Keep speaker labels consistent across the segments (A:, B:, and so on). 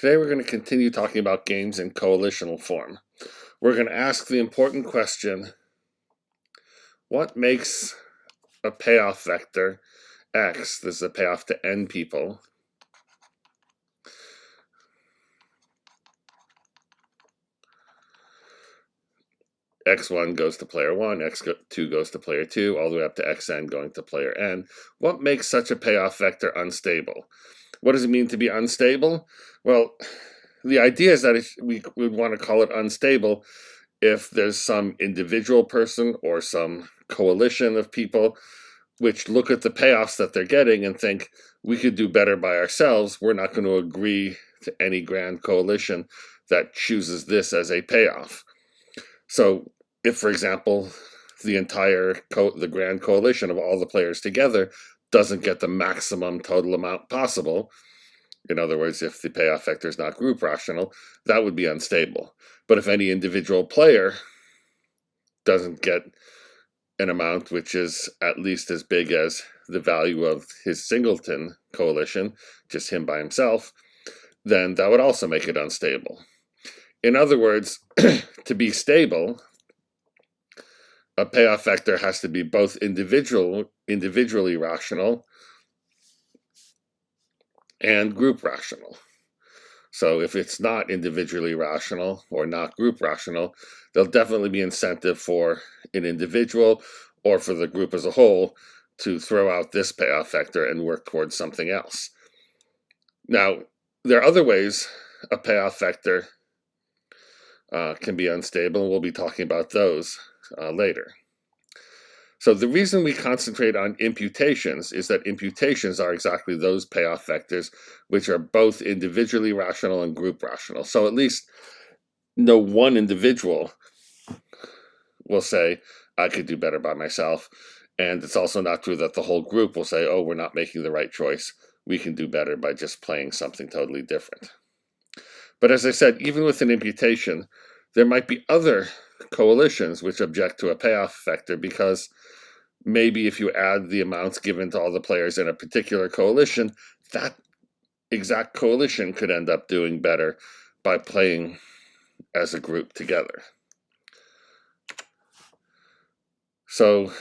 A: Today we're going to continue talking about games in coalitional form. We're going to ask the important question, what makes a payoff vector x, this is a payoff to n people, x1 goes to player 1, x2 goes to player 2, all the way up to xn going to player n. What makes such a payoff vector unstable? What does it mean to be unstable? Well, the idea is that we would want to call it unstable if there's some individual person or some coalition of people which look at the payoffs that they're getting and think, we could do better by ourselves. We're not going to agree to any grand coalition that chooses this as a payoff. So if, for example, the grand coalition of all the players together doesn't get the maximum total amount possible, in other words, if the payoff vector is not group rational, that would be unstable. But if any individual player doesn't get an amount which is at least as big as the value of his singleton coalition, just him by himself, then that would also make it unstable. In other words, to be stable, a payoff vector has to be both individually rational and group rational. So if it's not individually rational or not group rational, there'll definitely be incentive for an individual or for the group as a whole to throw out this payoff vector and work towards something else. Now, there are other ways a payoff vector can be unstable, and we'll be talking about those later. So the reason we concentrate on imputations is that imputations are exactly those payoff vectors which are both individually rational and group rational. So at least no one individual will say, I could do better by myself. And it's also not true that the whole group will say, oh, we're not making the right choice. We can do better by just playing something totally different. But as I said, even with an imputation, there might be other coalitions which object to a payoff vector because maybe if you add the amounts given to all the players in a particular coalition, that exact coalition could end up doing better by playing as a group together. So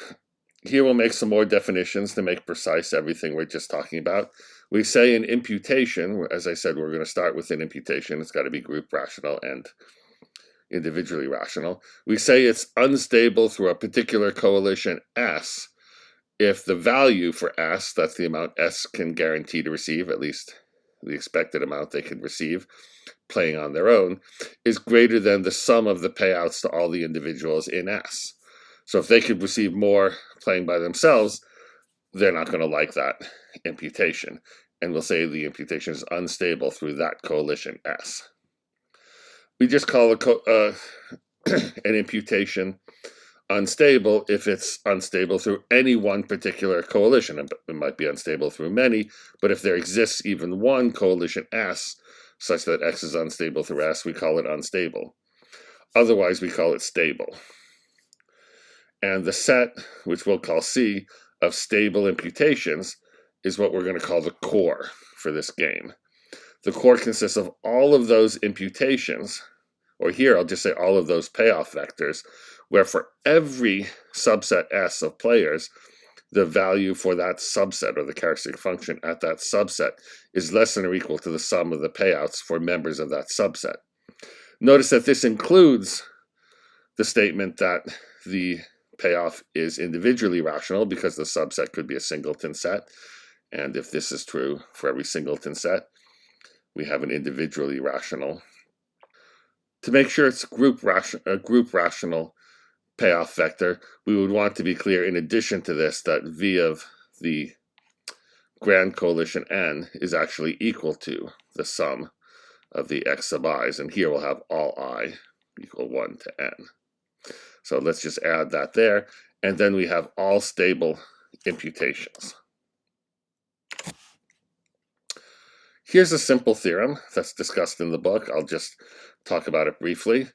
A: here we'll make some more definitions to make precise everything we're just talking about. We say in imputation, as I said, we're going to start with an imputation. It's got to be group rational and individually rational. We say it's unstable through a particular coalition S if the value for S, that's the amount S can guarantee to receive, at least the expected amount they could receive playing on their own, is greater than the sum of the payouts to all the individuals in S. So if they could receive more playing by themselves, they're not going to like that imputation. And we'll say the imputation is unstable through that coalition S. We just call an imputation unstable if it's unstable through any one particular coalition. It might be unstable through many, but if there exists even one coalition S, such that X is unstable through S, we call it unstable. Otherwise, we call it stable. And the set, which we'll call C, of stable imputations is what we're going to call the core for this game. The core consists of all of those imputations, or here I'll just say all of those payoff vectors, where for every subset S of players, the value for that subset, or the characteristic function at that subset, is less than or equal to the sum of the payouts for members of that subset. Notice that this includes the statement that the payoff is individually rational because the subset could be a singleton set. And if this is true for every singleton set, we have an individually rational. To make sure it's a group rational payoff vector, we would want to be clear in addition to this that V of the grand coalition N is actually equal to the sum of the X sub i's. And here we'll have all I equal 1 to N. So let's just add that there, and then we have all stable imputations. Here's a simple theorem that's discussed in the book. I'll just talk about it briefly.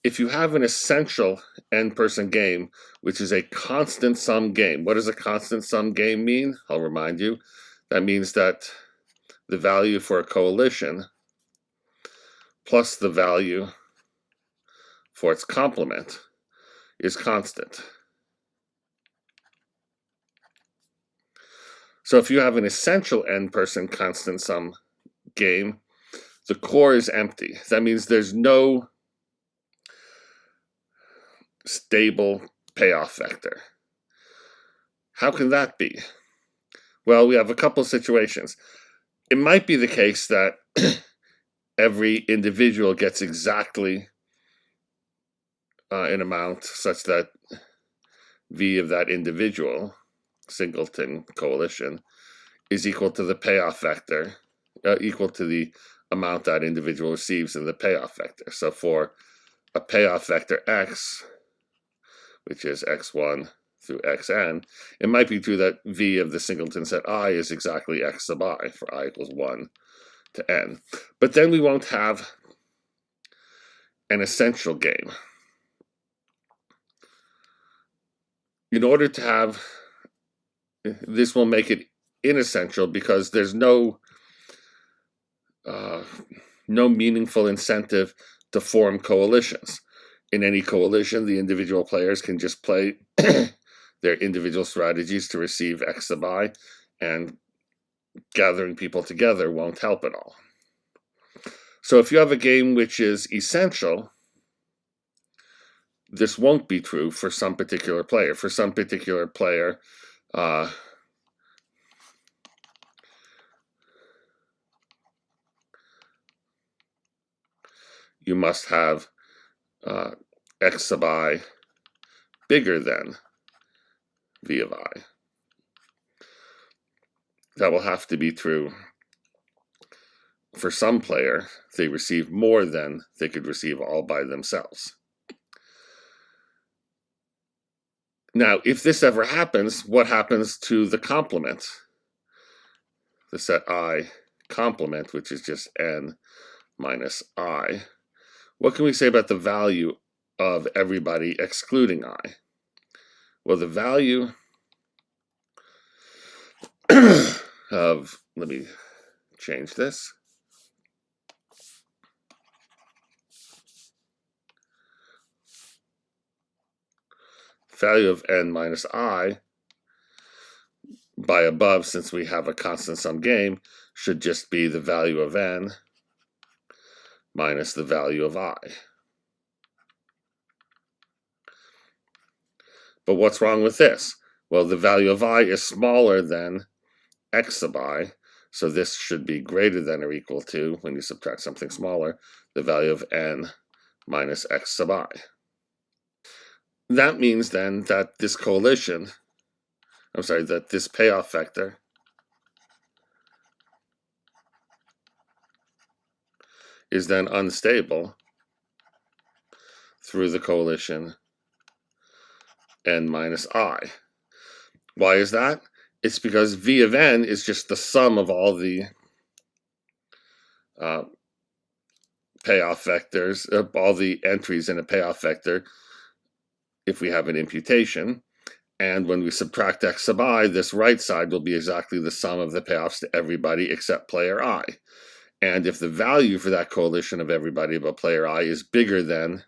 A: If you have an essential n-person game, which is a constant sum game, what does a constant sum game mean? I'll remind you. That means that the value for a coalition plus the value for its complement is constant. So if you have an essential n-person constant sum game, the core is empty. That means there's no stable payoff vector. How can that be? Well, we have a couple situations. It might be the case that every individual gets exactly an amount such that V of that individual, singleton coalition, is equal to the payoff vector, equal to the amount that individual receives in the payoff vector. So for a payoff vector x, which is x1 through xn, it might be true that V of the singleton set I is exactly x sub I, for I equals 1 to n. But then we won't have an essential game. In order to have, this will make it inessential because there's no meaningful incentive to form coalitions. In any coalition, the individual players can just play their individual strategies to receive x sub I, and gathering people together won't help at all. So if you have a game which is essential, this won't be true for some particular player. For some particular player, you must have x sub I bigger than V of I. That will have to be true for some player. They receive more than they could receive all by themselves. Now, if this ever happens, what happens to the complement? The set I complement, which is just n minus I. What can we say about the value of everybody excluding I? Well, the value of, let me change this. Value of n minus I by above, since we have a constant sum game, should just be the value of n minus the value of I. But what's wrong with this? Well, the value of I is smaller than x sub I, so this should be greater than or equal to, when you subtract something smaller, the value of n minus x sub I. That means then that this coalition, that this payoff vector is then unstable through the coalition n minus I. Why is that? It's because V of n is just the sum of all the payoff vectors, all the entries in a payoff vector if we have an imputation. And when we subtract x sub I, this right side will be exactly the sum of the payoffs to everybody except player I. And if the value for that coalition of everybody but player I is bigger than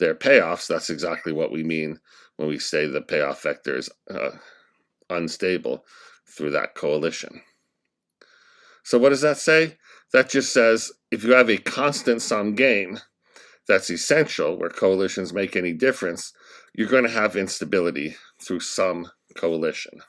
A: their payoffs, that's exactly what we mean when we say the payoff vector is unstable through that coalition. So what does that say? That just says if you have a constant sum game that's essential, where coalitions make any difference, you're going to have instability through some coalition.